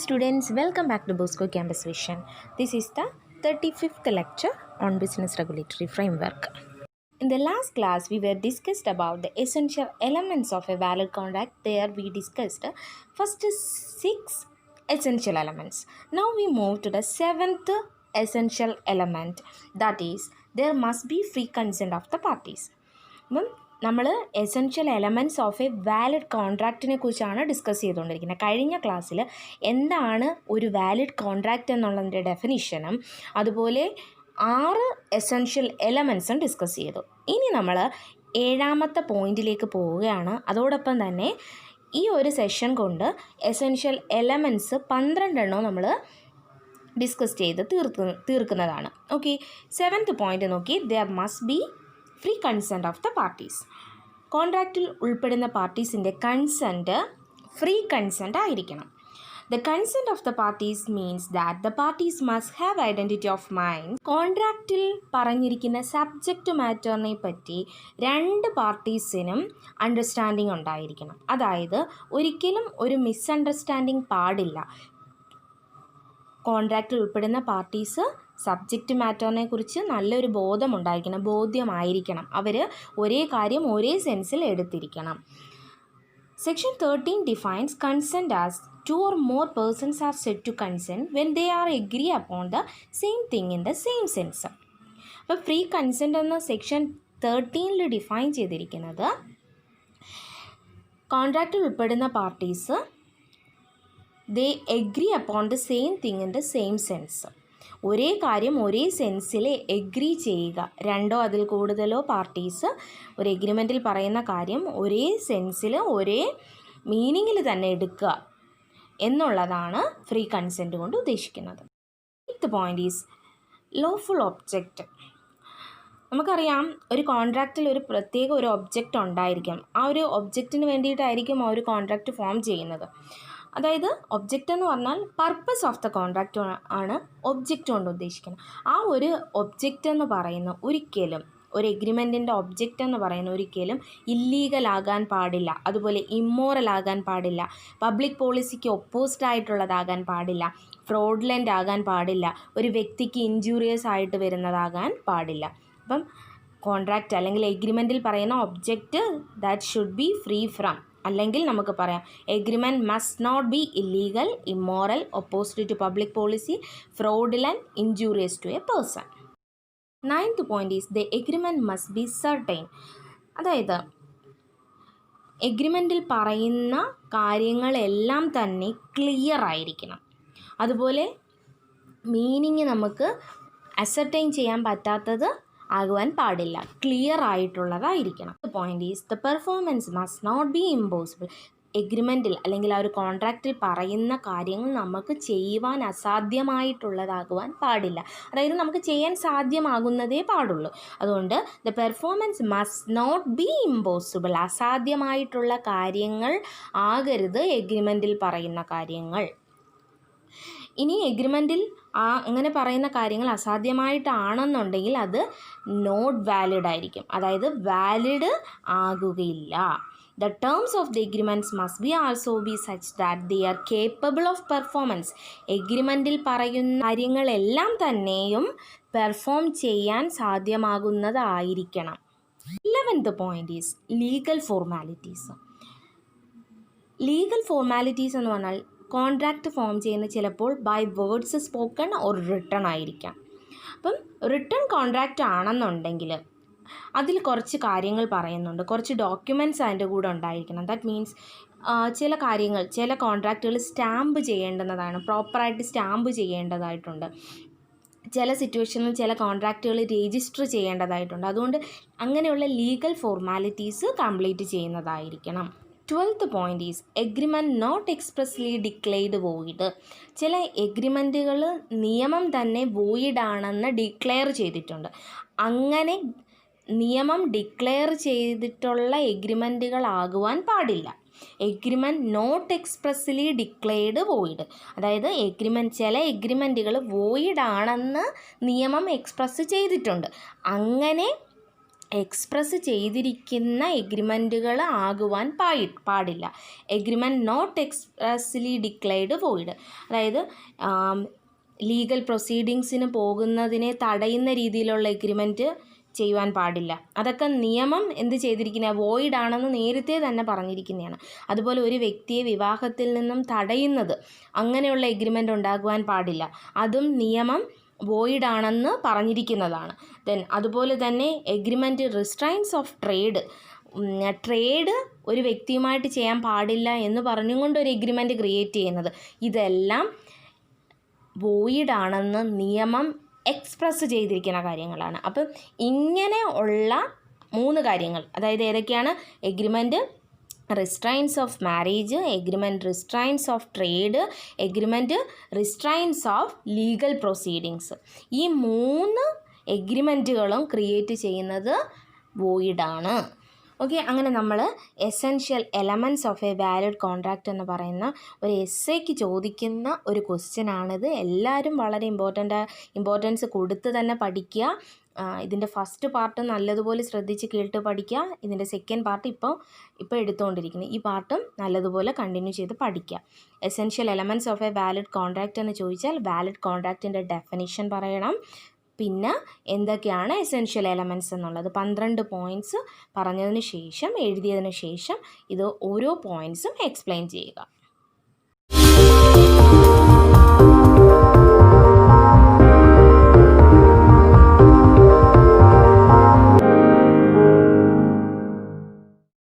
students, welcome back to Bosco Campus Vision. This is the 35th lecture on Business Regulatory Framework. In the last class, we were discussed about the essential elements of a valid contract. There we discussed first 6 essential elements. Now we move to the 7th essential element, that is, there must be free consent of the parties. നമ്മൾ essential elements of a valid കോൺട്രാക്റ്റിനെ കുറിച്ചാണ് discuss ചെയ്തുകൊണ്ടിരിക്കുന്നത്. കഴിഞ്ഞ ക്ലാസ്സിൽ എന്താണ് ഒരു valid contract എന്നുള്ളതിൻ്റെ ഡെഫിനിഷനും അതുപോലെ 6 എസെൻഷ്യൽ എലമെൻറ്റ്സും ഡിസ്കസ് ചെയ്തു. ഇനി നമ്മൾ 7ാമത്തെ പോയിന്റിലേക്ക് പോവുകയാണ്. അതോടൊപ്പം തന്നെ ഈ ഒരു സെഷൻ കൊണ്ട് എസെൻഷ്യൽ എലമെൻറ്റ്സ് 12 നമ്മൾ ഡിസ്കസ് ചെയ്ത് തീർക്കുന്നതാണ്. ഓക്കെ, 7th പോയിന്റ് നോക്കി. There must be free consent of the parties. കോൺട്രാക്റ്റിൽ ഉൾപ്പെടുന്ന പാർട്ടീസിൻ്റെ കൺസെൻറ്റ് ഫ്രീ കൺസെൻറ്റ് ആയിരിക്കണം. The consent of the parties means that the parties must have identity of mind. കോൺട്രാക്റ്റിൽ പറഞ്ഞിരിക്കുന്ന സബ്ജക്റ്റ് മാറ്ററിനെ പറ്റി 2 പാർട്ടീസിനും അണ്ടർസ്റ്റാൻഡിങ് ഉണ്ടായിരിക്കണം. അതായത് ഒരിക്കലും ഒരു മിസ്അണ്ടർസ്റ്റാൻഡിങ് പാടില്ല. കോൺട്രാക്റ്റിൽ ഉൾപ്പെടുന്ന പാർട്ടീസ് സബ്ജക്റ്റ് മാറ്ററിനെ കുറിച്ച് നല്ലൊരു ബോധ്യമായിരിക്കണം. അവർ ഒരേ കാര്യം ഒരേ സെൻസിൽ എടുത്തിരിക്കണം. Section 13 defines consent as 2 or more persons are said to consent when they are agree upon the same thing in the same sense. അപ്പോൾ ഫ്രീ കൺസെൻറ്റ് എന്ന സെക്ഷൻ 13 ഡിഫൈൻ ചെയ്തിരിക്കുന്നത് കോൺട്രാക്റ്റിൽ ഉൾപ്പെടുന്ന parties they agree upon the same thing in the same sense. ഒരേ കാര്യം ഒരേ സെൻസിൽ agree ചെയ്യുക. 2 അതിൽ കൂടുതലോ പാർട്ടീസ് ഒരു എഗ്രിമെൻറ്റിൽ പറയുന്ന കാര്യം ഒരേ സെൻസിൽ ഒരേ മീനിങ്ങിൽ തന്നെ എടുക്കുക എന്നുള്ളതാണ് ഫ്രീ കൺസെൻറ്റ് കൊണ്ട് ഉദ്ദേശിക്കുന്നത്. 8th point is lawful object. നമുക്കറിയാം, ഒരു കോൺട്രാക്റ്റിൽ ഒരു പ്രത്യേക ഒരു ഒബ്ജക്റ്റ് ഉണ്ടായിരിക്കും. ആ ഒരു ഒബ്ജക്റ്റിന് വേണ്ടിയിട്ടായിരിക്കും ആ ഒരു കോൺട്രാക്റ്റ് ഫോം ചെയ്യുന്നത്. അതായത് ഒബ്ജക്റ്റ് എന്ന് പറഞ്ഞാൽ പർപ്പസ് ഓഫ് ദ കോൺട്രാക്റ്റ് ആണ് ഒബ്ജക്റ്റ് കൊണ്ട് ഉദ്ദേശിക്കുന്നത്. ആ ഒരു ഒബ്ജക്റ്റ് എന്ന് പറയുന്ന ഒരിക്കലും ഒരു എഗ്രിമെൻറ്റിൻ്റെ ഒബ്ജക്റ്റ് എന്ന് പറയുന്ന ഒരിക്കലും ഇല്ലീഗൽ ആകാൻ പാടില്ല, അതുപോലെ ഇമ്മോറൽ ആകാൻ പാടില്ല, പബ്ലിക് പോളിസിക്ക് ഒപ്പോസിറ്റ് ആയിട്ടുള്ളതാകാൻ പാടില്ല, ഫ്രോഡുലൻ്റ് ആകാൻ പാടില്ല, ഒരു വ്യക്തിക്ക് ഇൻജൂറിയസ് ആയിട്ട് വരുന്നതാകാൻ പാടില്ല. അപ്പം കോൺട്രാക്റ്റ് അല്ലെങ്കിൽ എഗ്രിമെൻറ്റിൽ പറയുന്ന object that should be free from, അല്ലെങ്കിൽ നമുക്ക് പറയാം agreement must not be illegal, immoral, opposite to public policy, fraudulent, injurious to a person. 9th point is the agreement must be certain. അതായത് എഗ്രിമെൻറ്റിൽ പറയുന്ന കാര്യങ്ങളെല്ലാം തന്നെ ക്ലിയർ ആയിരിക്കണം. അതുപോലെ മീനിങ് നമുക്ക് അസർട്ടൈൻ ചെയ്യാൻ പറ്റാത്തത് ആകുവാൻ പാടില്ല, ക്ലിയർ ആയിട്ടുള്ളതായിരിക്കണം. Point is the performance must not be impossible. എഗ്രിമെൻറ്റിൽ അല്ലെങ്കിൽ ആ ഒരു കോൺട്രാക്റ്റിൽ പറയുന്ന കാര്യങ്ങൾ നമുക്ക് ചെയ്യുവാൻ അസാധ്യമായിട്ടുള്ളതാകുവാൻ പാടില്ല. അതായത് നമുക്ക് ചെയ്യാൻ സാധ്യമാകുന്നതേ പാടുള്ളൂ. അതുകൊണ്ട് the performance must not be impossible. അസാധ്യമായിട്ടുള്ള കാര്യങ്ങൾ ആകരുത് എഗ്രിമെൻറ്റിൽ പറയുന്ന കാര്യങ്ങൾ. ഇനി എഗ്രിമെൻറ്റിൽ അങ്ങനെ പറയുന്ന കാര്യങ്ങൾ അസാധ്യമായിട്ടാണെന്നുണ്ടെങ്കിൽ അത് നോട്ട് വാലിഡ് ആയിരിക്കും, അതായത് വാലിഡ് ആകുകയില്ല. The terms of the agreements must be also be such that they are capable of performance. എഗ്രിമെൻറ്റിൽ പറയുന്ന കാര്യങ്ങളെല്ലാം തന്നെയും പെർഫോം ചെയ്യാൻ സാധ്യമാകുന്നതായിരിക്കണം. 11th point is legal formalities. Legal formalities എന്ന് പറഞ്ഞാൽ കോൺട്രാക്റ്റ് ഫോം ചെയ്യുന്ന ചിലപ്പോൾ by words spoken or written ആയിരിക്കാം. അപ്പം റിട്ടൺ കോൺട്രാക്റ്റ് ആണെന്നുണ്ടെങ്കിൽ അതിൽ കുറച്ച് കാര്യങ്ങൾ പറയുന്നുണ്ട്, കുറച്ച് ഡോക്യുമെൻറ്റ്സ് അതിൻ്റെ കൂടെ ഉണ്ടായിരിക്കണം. ദാറ്റ് മീൻസ് ചില കോൺട്രാക്റ്റുകൾ സ്റ്റാമ്പ് ചെയ്യേണ്ടുന്നതാണ്, പ്രോപ്പറായിട്ട് സ്റ്റാമ്പ് ചെയ്യേണ്ടതായിട്ടുണ്ട്. ചില സിറ്റുവേഷനിൽ ചില കോൺട്രാക്റ്റുകൾ രജിസ്റ്റർ ചെയ്യേണ്ടതായിട്ടുണ്ട്. അതുകൊണ്ട് അങ്ങനെയുള്ള ലീഗൽ ഫോർമാലിറ്റീസ് കംപ്ലീറ്റ് ചെയ്യുന്നതായിരിക്കണം. 12th point is agreement not expressly declared void. ചില എഗ്രിമെൻറ്റുകൾ നിയമം തന്നെ വോയിഡ് ആണെന്ന് ഡിക്ലെയർ ചെയ്തിട്ടുണ്ട്. അങ്ങനെ നിയമം ഡിക്ലെയർ ചെയ്തിട്ടുള്ള എഗ്രിമെൻറ്റുകളാകുവാൻ പാടില്ല. Agreement not expressly declared void, അതായത് ചില എഗ്രിമെൻറ്റുകൾ വോയിഡ് ആണെന്ന് നിയമം എക്സ്പ്രസ് ചെയ്തിട്ടുണ്ട്. അങ്ങനെ എക്സ്പ്രസ് ചെയ്തിരിക്കുന്ന എഗ്രിമെൻറ്റുകൾ ആകുവാൻ പാടില്ല. Agreement not expressly declared void. അതായത് ലീഗൽ പ്രൊസീഡിങ്സിന് പോകുന്നതിനെ തടയുന്ന രീതിയിലുള്ള എഗ്രിമെൻറ്റ് ചെയ്യുവാൻ പാടില്ല. അതൊക്കെ നിയമം എന്ത് ചെയ്തിരിക്കുന്ന വോയിഡ് ആണെന്ന് നേരത്തെ തന്നെ പറഞ്ഞിരിക്കുന്നതാണ്. അതുപോലെ ഒരു വ്യക്തിയെ വിവാഹത്തിൽ നിന്നും തടയുന്നത്, അങ്ങനെയുള്ള എഗ്രിമെൻ്റ് ഉണ്ടാകുവാൻ പാടില്ല. അതും നിയമം വോയിഡ് ആണെന്ന് പറഞ്ഞിരിക്കുന്നതാണ്. ദെൻ അതുപോലെ തന്നെ എഗ്രിമെൻറ്റ് റിസ്ട്രൈൻസ് ഓഫ് ട്രേഡ് ഒരു വ്യക്തിയുമായിട്ട് ചെയ്യാൻ പാടില്ല എന്ന് പറഞ്ഞുകൊണ്ട് ഒരു എഗ്രിമെൻറ്റ് ക്രിയേറ്റ് ചെയ്യുന്നത്, ഇതെല്ലാം വോയിഡ് ആണെന്ന് നിയമം എക്സ്പ്രസ് ചെയ്തിരിക്കുന്ന കാര്യങ്ങളാണ്. അപ്പം ഇങ്ങനെ ഉള്ള 3 കാര്യങ്ങൾ, അതായത് ഏതൊക്കെയാണ്? Agreement restraints of marriage, agreement restraints of trade, agreement restraints of legal proceedings. ഈ 3 എഗ്രിമെൻറ്റുകളും ക്രിയേറ്റ് ചെയ്യുന്നത് വോയിഡാണ്. ഓക്കെ, അങ്ങനെ നമ്മൾ essential elements of a valid contract എന്ന് പറയുന്ന ഒരു എസ്സേക്ക് ചോദിക്കുന്ന ഒരു ക്വസ്റ്റ്യനാണിത്. എല്ലാവരും വളരെ ഇമ്പോർട്ടൻസ് കൊടുത്ത് തന്നെ പഠിക്കുക. ഇതിൻ്റെ ഫസ്റ്റ് പാർട്ട് നല്ലതുപോലെ ശ്രദ്ധിച്ച് കേട്ട് പഠിക്കുക. ഇതിൻ്റെ സെക്കൻഡ് പാർട്ട് ഇപ്പോൾ എടുത്തുകൊണ്ടിരിക്കുന്നത്, ഈ പാർട്ടും നല്ലതുപോലെ കണ്ടിന്യൂ ചെയ്ത് പഠിക്കുക. Essential elements of a valid contract എന്ന് ചോദിച്ചാൽ വാലിഡ് കോൺട്രാക്റ്റിൻ്റെ ഡെഫിനിഷൻ പറയണം. പിന്നെ എന്തൊക്കെയാണ് എസെൻഷ്യൽ എലമെൻറ്റ്സ് എന്നുള്ളത് 12 പോയിൻറ്റ്സ് പറഞ്ഞതിന് ശേഷം, എഴുതിയതിന് ശേഷം ഇത് ഓരോ പോയിൻറ്റ്സും എക്സ്പ്ലെയിൻ ചെയ്യുക.